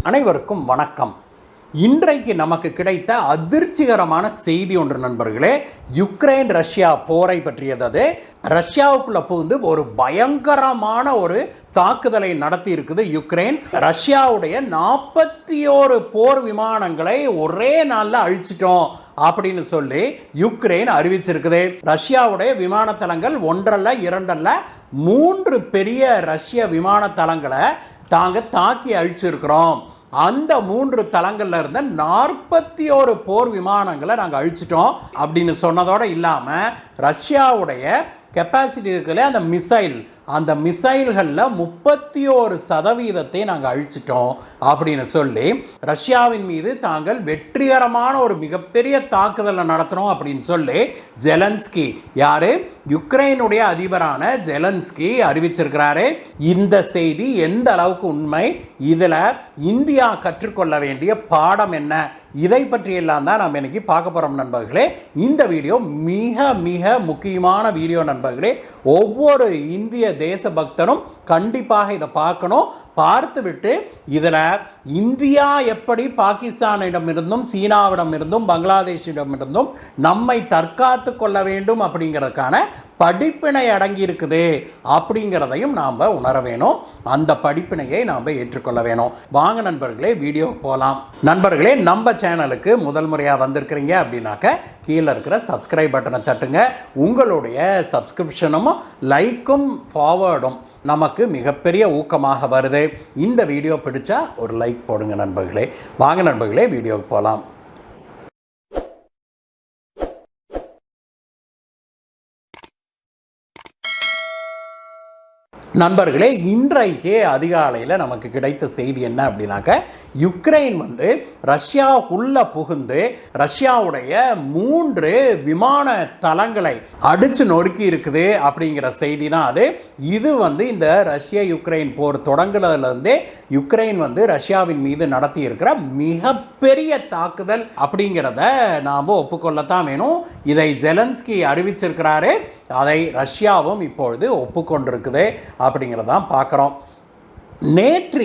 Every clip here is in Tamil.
அனைவருக்கும் வணக்கம். இன்றைக்கு நமக்கு கிடைத்த அதிர்ச்சிகரமான செய்தி ஒன்று நண்பர்களே. யுக்ரைன் ரஷ்யா போரை பற்றியது. ரஷ்யாவுக்குள்ள புகுந்து ஒரு பயங்கரமான ஒரு தாக்குதலை நடத்தி இருக்குது யுக்ரைன். ரஷ்யாவுடைய 41 போர் விமானங்களை ஒரே நாளில் அழிச்சிட்டோம் அப்படின்னு சொல்லி யுக்ரைன் அறிவிச்சிருக்குது. ரஷ்யாவுடைய விமான தளங்கள் ஒன்றல்ல இரண்டல்ல 3 பெரிய ரஷ்ய விமான தளங்களை தாங்க தாக்கி அழிச்சிருக்கிறோம். அந்த 3 தளங்கள்ல இருந்த 41 போர் விமானங்களை நாங்கள் அழிச்சிட்டோம் அப்படின்னு சொன்னதோடு இல்லாமல் ரஷ்யாவுடைய கெப்பாசிட்டி இருக்குல்ல அந்த மிசைல்களில் 31% நாங்கள் அழிச்சிட்டோம் அப்படின்னு சொல்லி ரஷ்யாவின் மீது தாங்கள் வெற்றிகரமான ஒரு மிகப்பெரிய தாக்குதலை நடத்தணும் அப்படின்னு சொல்லி ஜெலன்ஸ்கி, யாரு, யுக்ரைனுடைய அதிபரான ஜெலன்ஸ்கி அறிவிச்சிருக்கிறாரு. இந்த செய்தி எந்த அளவுக்கு உண்மை, இதில் இந்தியா கற்றுக்கொள்ள வேண்டிய பாடம் என்ன, இதை பற்றியெல்லாம் தான் நாம் இன்னைக்கு பார்க்க போகிறோம் நண்பர்களே. இந்த வீடியோ மிக மிக முக்கியமான வீடியோ நண்பர்களே. ஒவ்வொரு இந்திய தேசபக்தரும் கண்டிப்பாக இதை பார்க்கணும். பார்த்துவிட்டு இதில் இந்தியா எப்படி பாகிஸ்தானிடமிருந்தும் சீனாவிடமிருந்தும் பங்களாதேஷிடமிருந்தும் நம்மை தற்காத்து கொள்ள வேண்டும் அப்படிங்கிறதுக்கான படிப்பினை அடங்கி இருக்குது அப்படிங்கிறதையும் நாம் உணர வேணும். அந்த படிப்பினையை நாம் ஏற்றுக்கொள்ள வேணும். வாங்க நண்பர்களே, வீடியோ போகலாம். நண்பர்களே, நம்ம சேனலுக்கு முதல் முறையாக வந்திருக்கிறீங்க அப்படின்னாக்க கீழே இருக்கிற சப்ஸ்கிரைப் பட்டனை தட்டுங்க. உங்களுடைய சப்ஸ்கிரிப்ஷனும் லைக்கும் ஃபார்வர்டும் நமக்கு மிகப்பெரிய ஊக்கமாக வருது. இந்த வீடியோ பிடிச்சா ஒரு லைக் போடுங்க நண்பர்களே. வாங்க நண்பர்களே, வீடியோவுக்கு போகலாம். நண்பர்களே, இன்றைக்கு அதிகாலையில் நமக்கு கிடைத்த செய்தி என்ன அப்படின்னாக்க, யுக்ரைன் ரஷ்யாவுக்குள்ள புகுந்து ரஷ்யாவுடைய 3 விமான தளங்களை அடிச்சு நொறுக்கி இருக்குது அப்படிங்கிற செய்தி தான் அது. இது இந்த ரஷ்ய யுக்ரைன் போர் தொடங்குறதுலேருந்தே யுக்ரைன் ரஷ்யாவின் மீது நடத்தி இருக்கிற மிகப்பெரிய தாக்குதல் அப்படிங்கிறத நாம் ஒப்புக்கொள்ளத்தான் வேணும். இதை ஜெலன்ஸ்கி அறிவிச்சிருக்கிறாரு. அதை ரஷ்யாவும் இப்பொழுது ஒப்புக்கொண்டிருக்குது அப்படிங்கிறதான் பார்க்குறோம். நேற்று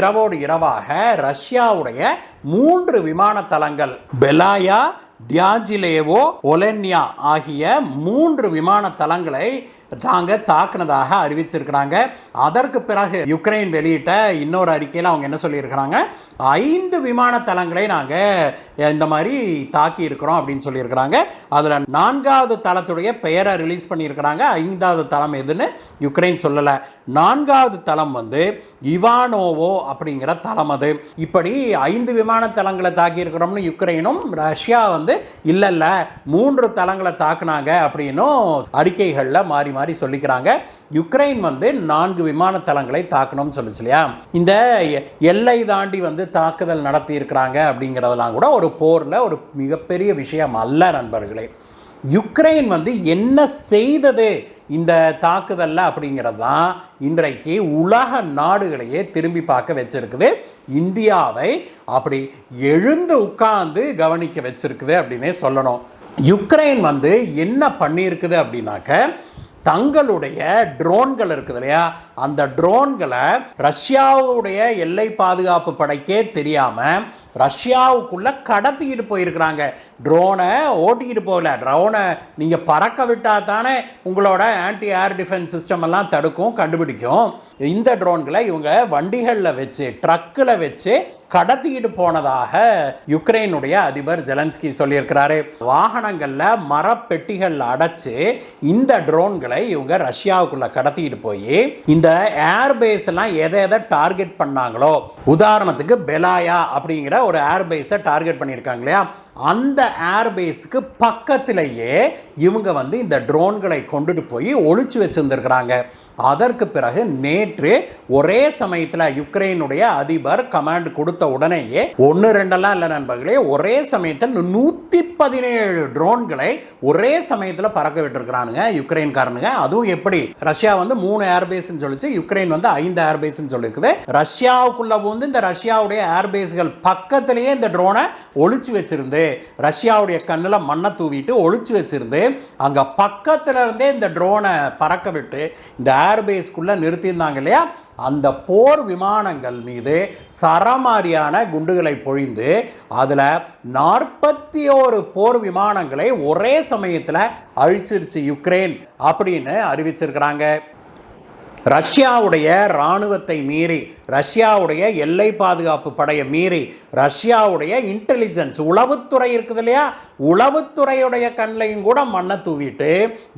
இரவோடு இரவாக ரஷ்யாவுடைய 3 விமான தளங்கள் பெலாயா, டியாஜிலேவோ, ஒலென்யா ஆகிய 3 விமான தளங்களை தாக்குனதாக அறிவிச்சிருக்கிறாங்க. அதற்கு பிறகு யுக்ரைன் வெளியிட்ட இன்னொரு அறிக்கையில் அவங்க என்ன சொல்லியிருக்கிறாங்க, 5 விமான தளங்களை நாங்கள் இந்த மாதிரி தாக்கி இருக்கிறோம் அப்படின்னு சொல்லியிருக்கிறாங்க. அதில் 4வது தளத்துடைய பெயரை ரிலீஸ் பண்ணியிருக்கிறாங்க. 5வது தளம் எதுன்னு யுக்ரைன் சொல்லலை. 4வது தளம் இவானோவோ அப்படிங்கிற தளம். அது இப்படி 5 விமான தளங்களை தாக்கி இருக்கிறோம்னு யுக்ரைனும், ரஷ்யா இல்லை 3 தளங்களை தாக்குனாங்க அப்படின்னும் அறிக்கைகளில் மாறி மாறி சொல்லிக்கிறாங்க. யுக்ரைன் 4 விமான தளங்களை தாக்கணும்னு சொல்லுச்சு இல்லையா. இந்த எல்லை தாண்டி தாக்குதல் நடத்தி இருக்கிறாங்க அப்படிங்கிறதெல்லாம் கூட ஒரு போரில் ஒரு மிகப்பெரிய விஷயம் அல்ல நண்பர்களே. யுக்ரைன் என்ன செய்தது இந்த தாக்குதல்ல அப்படிங்கிறது தான் இன்றைக்கு உலக நாடுகளையே திரும்பி பார்க்க வச்சிருக்குது. இந்தியாவை அப்படி எழுந்து உட்கார்ந்து கவனிக்க வச்சிருக்குது அப்படின்னே சொல்லணும். யுக்ரைன் என்ன பண்ணியிருக்குது அப்படின்னாக்க, தங்களுடைய ட்ரோன்கள் இருக்குது இல்லையா, அந்த ட்ரோன்களை ரஷ்யாவுடைய எல்லை பாதுகாப்பு படைக்கே தெரியாம ரஷ்யாவுக்குள்ள கடத்திக்கிட்டு போயிருக்கிறாங்க. ட்ரோனை ஓட்டிக்கிட்டு போகல. ட்ரோனை நீங்க பறக்க விட்டா தானே உங்களோட ஆன்டி ஏர் டிஃபென்ஸ் சிஸ்டம் எல்லாம் தடுக்கும், கண்டுபிடிக்கும். இந்த ட்ரோன்களை இவங்க வண்டிகளில் வச்சு, ட்ரக்கில் வச்சு கடத்திக்கிட்டு போனதாக யுக்ரைனுடைய அதிபர் ஜெலன்ஸ்கி சொல்லியிருக்கிறாரு. வாகனங்கள்ல மரப்பெட்டிகள் அடைச்சு இந்த ட்ரோன்களை இவங்க ரஷ்யாவுக்குள்ள கடத்திக்கிட்டு போய் இந்த ஏர்பேஸ் எல்லாம் எதை டார்கெட் பண்ணாங்களோ, உதாரணத்துக்கு பெலாயா அப்படிங்கிற ஒரு ஏர்பேஸை டார்கெட் பண்ணியிருக்காங்க இல்லையா, அந்த ஏர்பேஸுக்கு பக்கத்திலேயே இவங்க இந்த ட்ரோன்களை கொண்டுட்டு போய் ஒளிச்சு வச்சிருந்திருக்கிறாங்க. அதற்கு பிறகு நேற்று ஒரே சமயத்தில் யுக்ரைனுடைய அதிபர் கமாண்ட் கொடுத்த உடனேயே 1-2 இல்லை நண்பர்களே, ஒரே சமயத்தில் 117 ட்ரோன்களை ஒரே சமயத்தில் பறக்க விட்டுருக்கிறானுங்க யுக்ரைன்காரனுங்க. அதுவும் எப்படி, ரஷ்யா 3 ஏர்பேஸ் சொல்லிச்சு, யுக்ரைன் 5 ஏர்பேஸ் சொல்லிருக்குது. ரஷ்யாவுக்குள்ள இந்த ரஷ்யாவுடைய ஏர்பேஸ்கள் பக்கத்திலேயே இந்த ட்ரோனை ஒளிச்சு வச்சிருந்து ரஷ்யாவுடைய கண்ணில் மண்ணை தூவிட்டு ஒளிச்சு வச்சிருந்து அங்கே பக்கத்தில் இருந்தே இந்த ட்ரோனை பறக்க விட்டு இந்த ஏர்பேஸ்க்குள்ளே நிறுத்தியிருந்தாங்க இல்லையா, அந்த போர் விமானங்கள் மீது சரமாரியான குண்டுகளை பொழிந்து அதில் 41 போர் விமானங்களை ஒரே சமயத்தில் அழிச்சிருச்சு யுக்ரைன் அப்படின்னு அறிவிச்சிருக்கிறாங்க. ரஷ்யாவுடைய இராணுவத்தை மீறி, ரஷ்யாவுடைய எல்லை பாதுகாப்பு படையை மீறி, ரஷ்யாவுடைய இன்டெலிஜென்ஸ் உளவுத்துறை இருக்குது இல்லையா, உளவுத்துறையுடைய கண்ணையும் கூட மண்ணை தூவிட்டு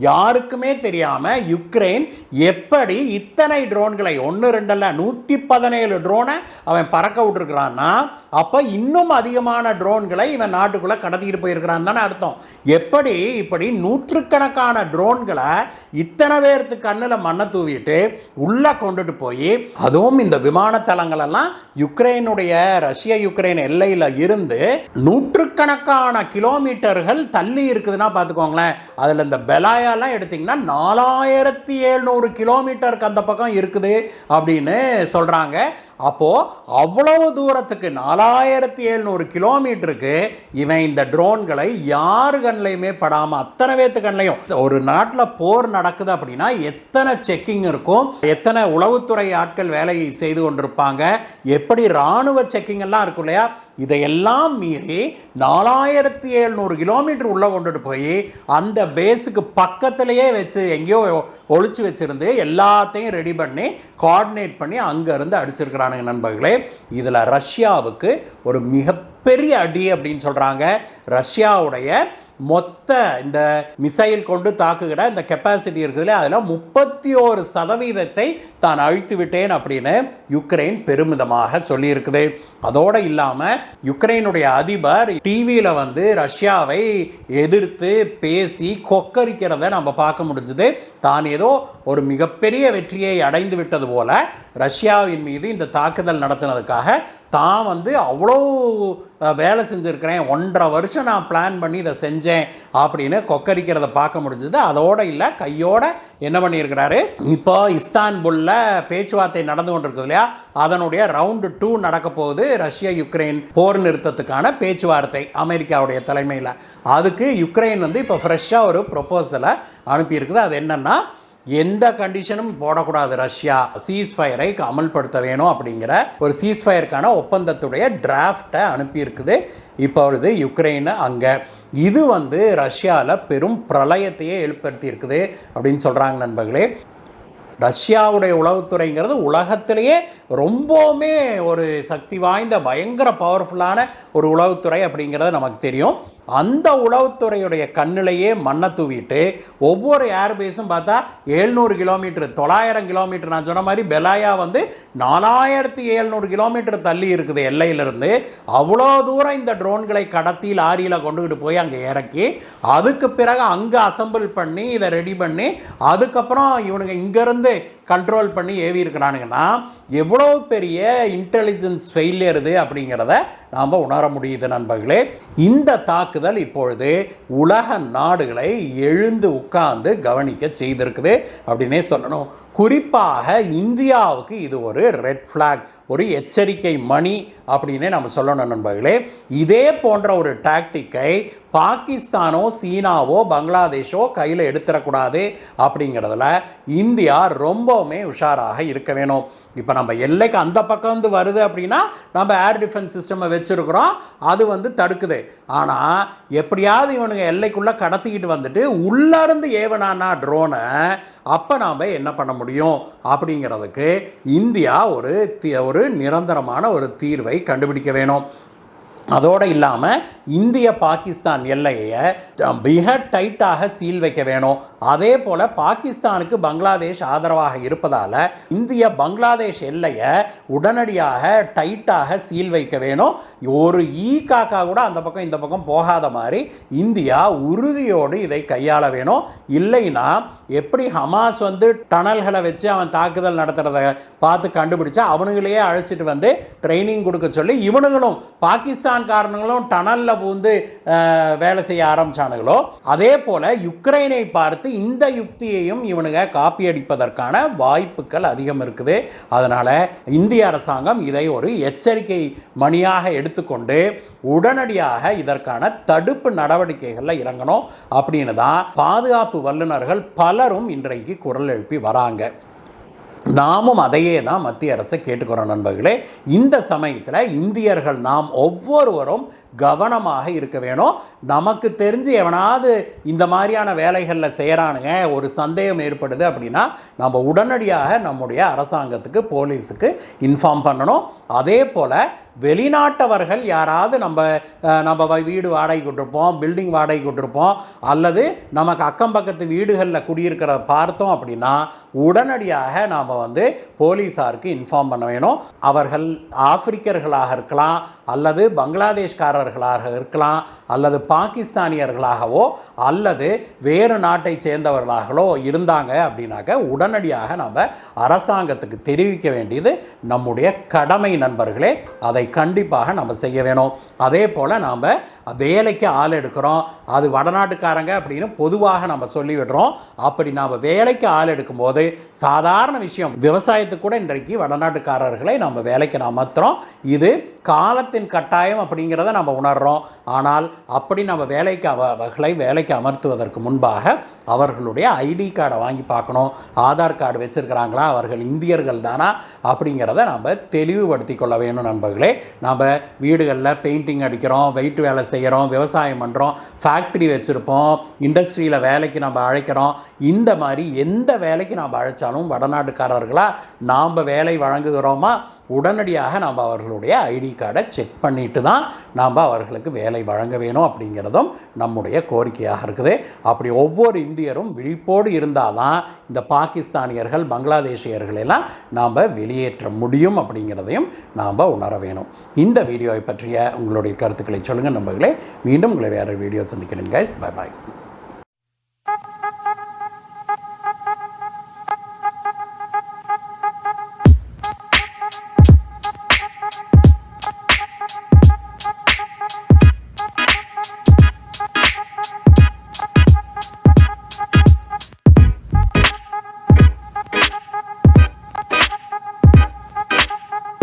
யாருக்குமே தெரியாம யுக்ரைன் எப்படி இத்தனை ட்ரோன்களை 1-2 117 ட்ரோனை அவன் பறக்க விட்டுருக்கிறான்னா, அப்ப இன்னும் அதிகமான ட்ரோன்களை இவன் நாட்டுக்குள்ள கடத்திட்டு போயிருக்கிறான் தானே அர்த்தம். எப்படி இப்படி நூற்றுக்கணக்கான ட்ரோன்களை இத்தனை பேருக்கு கண்ணில் மண்ணை தூவிட்டு உள்ள கொண்டுட்டு போய், அதுவும் இந்த விமான தளங்கள் எல்லாம் யுக்ரைனுடைய ரஷ்ய யுக்ரைன் எல்லையில இருந்து நூற்றுக்கணக்கான கிலோமீட்டர்கள் தள்ளி இருக்குதுன்னா பார்த்துக்கோங்களேன். அதில் இந்த பெலாயாலாம் எடுத்தீங்கன்னா 4700 கிலோமீட்டருக்கு அந்த பக்கம் இருக்குது அப்படின்னு சொல்றாங்க. அப்போ அவ்வளவு தூரத்துக்கு 4700 கிலோமீட்டருக்கு இவன் இந்த ட்ரோன்களை யாரு கண்ணிலையுமே படாம அத்தனை பேத்து கண்ணிலையும், ஒரு நாட்டில் போர் நடக்குது அப்படின்னா எத்தனை செக்கிங் இருக்கும், எத்தனை உளவுத்துறை ஆட்கள் வேலையை செய்து கொண்டிருப்பாங்க, எப்படி இராணுவ செக்கிங் எல்லாம் இருக்கும் இல்லையா, இதையெல்லாம் மீறி 4700 கிலோமீட்டர் உள்ள கொண்டுட்டு போய் அந்த பேஸுக்கு பக்கத்திலேயே வச்சு எங்கேயோ ஒழிச்சு வச்சிருந்து எல்லாத்தையும் ரெடி பண்ணி கோஆர்டினேட் பண்ணி அங்கிருந்து அடிச்சிருக்கிறானுங்க நண்பர்களே. இதில் ரஷ்யாவுக்கு ஒரு மிகப்பெரிய அடி அப்படின்னு சொல்றாங்க. ரஷ்யாவுடைய மொத்த இந்த மிசைல் கொண்டு தாக்குகிற இந்த கெப்பாசிட்டி இருக்குதுல, அதில் 31% தான் அழித்து விட்டேன் அப்படின்னு யுக்ரைன் பெருமிதமாக சொல்லி இருக்குது. அதோடு இல்லாமல் யுக்ரைனுடைய அதிபர் டிவியில் வந்து ரஷ்யாவை எதிர்த்து பேசி கொக்கரிக்கிறத நம்ம பார்க்க முடிஞ்சது. தான் ஏதோ ஒரு மிகப்பெரிய வெற்றியை அடைந்து விட்டது போல ரஷ்யாவின் மீது இந்த தாக்குதல் நடத்தினதுக்காக தான் வந்து அவ்வளோ வேலை செஞ்சுருக்கிறேன், 1.5 வருஷம் நான் பிளான் பண்ணி இதை செஞ்சேன் அப்படின்னு கொக்கரிக்கிறத பார்க்க முடிஞ்சது. அதோட இல்லை, கையோட என்ன பண்ணியிருக்கிறாரு, இப்போ இஸ்தான்புல்ல பேச்சுவார்த்தை நடந்து கொண்டிருக்குது இல்லையா, அதனுடைய ரவுண்டு 2 நடக்க போகுது. ரஷ்யா யுக்ரைன் போர் நிறுத்தத்துக்கான பேச்சுவார்த்தை அமெரிக்காவுடைய தலைமையில். அதுக்கு யுக்ரைன் வந்து இப்போ ஃப்ரெஷ்ஷாக ஒரு ப்ரொபோசலை அனுப்பியிருக்குது. அது என்னன்னா, எந்த கண்டிஷனும் போடக்கூடாது, ரஷ்யா சீஸ்ஃபயரை அமல்படுத்த வேணும் அப்படிங்கிற ஒரு சீஸ்ஃபயருக்கான ஒப்பந்தத்துடைய டிராஃப்டை அனுப்பியிருக்குது இப்பொழுது யுக்ரைன். அங்கே இது வந்து ரஷ்யாவில் பெரும் பிரளயத்தையே ஏற்படுத்தி இருக்குது அப்படின்னு சொல்கிறாங்க நண்பர்களே. ரஷ்யாவுடைய உளவுத்துறைங்கிறது உலகத்திலேயே ரொம்பவுமே ஒரு சக்தி வாய்ந்த பயங்கர பவர்ஃபுல்லான ஒரு உளவுத்துறை அப்படிங்கிறது நமக்கு தெரியும். அந்த உளவுத்துறையுடைய கண்ணிலேயே மண்ணை தூவிட்டு ஒவ்வொரு ஏர்பேஸும் பார்த்தா 700 கிலோமீட்டர் 900 கிலோமீட்டர், நான் சொன்ன மாதிரி பெலாயா வந்து 4700 கிலோமீட்டர் தள்ளி இருக்குது எல்லையிலிருந்து. அவ்வளோ தூரம் இந்த ட்ரோன்களை கடத்தி லாரியில் கொண்டுகிட்டு போய் அங்கே இறக்கி அதுக்கு பிறகு அங்கே அசம்பிள் பண்ணி இதை ரெடி பண்ணி அதுக்கப்புறம் இவனுங்க இங்கேருந்து கண்ட்ரோல் பண்ணி ஏவி இருக்கிறானுங்கன்னா எவ்வளோ பெரிய இன்டெலிஜென்ஸ் ஃபெயிலியர் இது அப்படிங்கிறத நாம் உணர முடியுது நண்பர்களே. இந்த தாக்குதல் இப்பொழுது உலக நாடுகளை எழுந்து உட்கார்ந்து கவனிக்க செய்திருக்குது அப்படின்னே சொல்லணும். குறிப்பாக இந்தியாவுக்கு இது ஒரு ரெட் ஃப்ளாக், ஒரு எச்சரிக்கை மணி அப்படின்னே நம்ம சொல்லணும் நண்பர்களே. இதே போன்ற ஒரு டாக்டிக்கை பாகிஸ்தானோ சீனாவோ பங்களாதேஷோ கையில் எடுத்துடக்கூடாது அப்படிங்கிறதுல இந்தியா ரொம்பவுமே உஷாராக இருக்க வேணும். இப்போ நம்ம எல்லைக்கு அந்த பக்கம் வந்து வருது அப்படின்னா நம்ம ஏர் டிஃபென்ஸ் சிஸ்டமை வச்சுருக்கிறோம், அது வந்து தடுக்குது. ஆனால் எப்படியாவது இவனுங்க எல்லைக்குள்ளே கடத்திக்கிட்டு வந்துட்டு உள்ளேருந்து ஏவனானா ட்ரோனை, அப்போ நாம் என்ன பண்ண முடியும் அப்படிங்கிறதுக்கு இந்தியா ஒரு நிரந்தரமான ஒரு தீர்வை கண்டுபிடிக்க வேணும். அதோடு இல்லாமல் இந்திய பாகிஸ்தான் எல்லையை மிக டைட்டாக சீல் வைக்க வேணும். அதே போல் பாகிஸ்தானுக்கு பங்களாதேஷ் ஆதரவாக இருப்பதால் இந்திய பங்களாதேஷ் எல்லையை உடனடியாக டைட்டாக சீல் வைக்க வேணும். ஒரு காக்கா கூட அந்த பக்கம் இந்த பக்கம் போகாத மாதிரி இந்தியா உறுதியோடு இதை கையாள வேணும். இல்லைன்னா எப்படி ஹமாஸ் வந்து டனல்களை வச்சு அவன் தாக்குதல் நடத்துறத பார்த்து கண்டுபிடிச்சா அவனுங்களையே அழைச்சிட்டு வந்து ட்ரைனிங் கொடுக்க சொல்லி இவனுங்களும் பாகிஸ்தான் காரணங்களும் டனலில் வீடுகளில் புகுந்து வேலை செய்ய ஆரம்பிச்சானுங்களோ அதே போல யுக்ரைனை பார்த்து இந்த யுக்தியையும் இவனுங்க காப்பி அடிப்பதற்கான வாய்ப்புகள் அதிகம் இருக்குது. அதனால இந்திய அரசாங்கம் இதை ஒரு எச்சரிக்கை மணியாக எடுத்துக்கொண்டு உடனடியாக இதற்கான தடுப்பு நடவடிக்கைகளில் இறங்கணும் அப்படின்னு தான் பாதுகாப்பு வல்லுநர்கள் பலரும் இன்றைக்கு குரல் எழுப்பி வராங்க. நாமும் அதையே தான் மத்திய அரசை கேட்டுக்கிறோம் நண்பர்களே. இந்த சமயத்தில் இந்தியர்கள் நாம் ஒவ்வொருவரும் கவனமாக இருக்க வேணும். நமக்கு தெரிஞ்சு எவனாவது இந்த மாதிரியான வேலைகளில் செய்கிறானுங்க, ஒரு சந்தேகம் ஏற்படுது அப்படின்னா நம்ம உடனடியாக நம்முடைய அரசாங்கத்துக்கு போலீஸுக்கு இன்ஃபார்ம் பண்ணணும். அதே போல் வெளிநாட்டவர்கள் யாராவது நம்ம வீடு வாடகை கொண்டிருப்போம், பில்டிங் வாடகை கொண்டிருப்போம், அல்லது நமக்கு அக்கம் பக்கத்து வீடுகளில் குடியிருக்கிறத பார்த்தோம் அப்படின்னா உடனடியாக நாம் போலீஸாருக்கு இன்ஃபார்ம் பண்ண வேணும். அவர்கள் ஆப்பிரிக்கர்களாக இருக்கலாம், அல்லது பங்களாதேஷ்காரர்களாக இருக்கலாம், அல்லது பாகிஸ்தானியர்களாகவோ அல்லது வேறு நாட்டை சேர்ந்தவர்களாகவோ இருந்தாங்க அப்படின்னாக்க உடனடியாக நம்ம அரசாங்கத்துக்கு தெரிவிக்க வேண்டியது நம்முடைய கடமை நண்பர்களே. அதை கண்டிப்பாக நம்ம செய்ய வேணும். அதே போல் நாம் வேலைக்கு ஆள் எடுக்கிறோம், அது வடநாட்டுக்காரங்க அப்படின்னு பொதுவாக நம்ம சொல்லிவிடுறோம். அப்படி நாம் வேலைக்கு ஆள் எடுக்கும்போது சாதாரண விஷயம், விவசாயத்துக்கு கூட இன்றைக்கு வடநாட்டுக்காரர்களை நம்ம வேலைக்கு அமர்த்துறோம். இது காலத்தின் கட்டாயம் அப்படிங்கிறத நம்ம உணர்றோம். ஆனால் அப்படி நம்ம வேலைக்கு அமர்த்துவதற்கு முன்பாக அவர்களுடைய ஐடி கார்டை வாங்கி பார்க்கணும். ஆதார் கார்டு வச்சிருக்கிறாங்களா, அவர்கள் இந்தியர்கள் தானா அப்படிங்கிறத நம்ம தெளிவுபடுத்தி கொள்ள வேணும் நண்பர்களே. நம்ம வீடுகளில் பெயிண்டிங் அடிக்கிறோம், வெயிட் வேலை செய்கிறோம், விவசாயம் பண்ணுறோம், ஃபேக்ட்ரி வச்சுருப்போம், இண்டஸ்ட்ரியில் வேலைக்கு நம்ம அழைக்கிறோம். இந்த மாதிரி எந்த வேலைக்கு நாம் அழைச்சாலும் வடநாட்டுக்காரர்களாக நாம் வேலை வழங்குகிறோமா, உடனடியாக நாம் அவர்களுடைய ஐடி கார்டை செக் பண்ணிட்டு தான் நாம் அவர்களுக்கு வேலை வழங்க வேணும் அப்படிங்கிறதும் நம்முடைய கோரிக்கையாக இருக்குது. அப்படி ஒவ்வொரு இந்தியரும் விழிப்போடு இருந்தால் தான் இந்த பாகிஸ்தானியர்கள் பங்களாதேஷியர்களெல்லாம் நாம் வெளியேற்ற முடியும் அப்படிங்கிறதையும் நாம் உணர வேணும். இந்த வீடியோவை பற்றிய உங்களுடைய கருத்துக்களை சொல்லுங்கள் நண்பர்களே. மீண்டும் உங்களை வேறு வீடியோ சந்திக்கிறேன் கைஸ். Bye bye.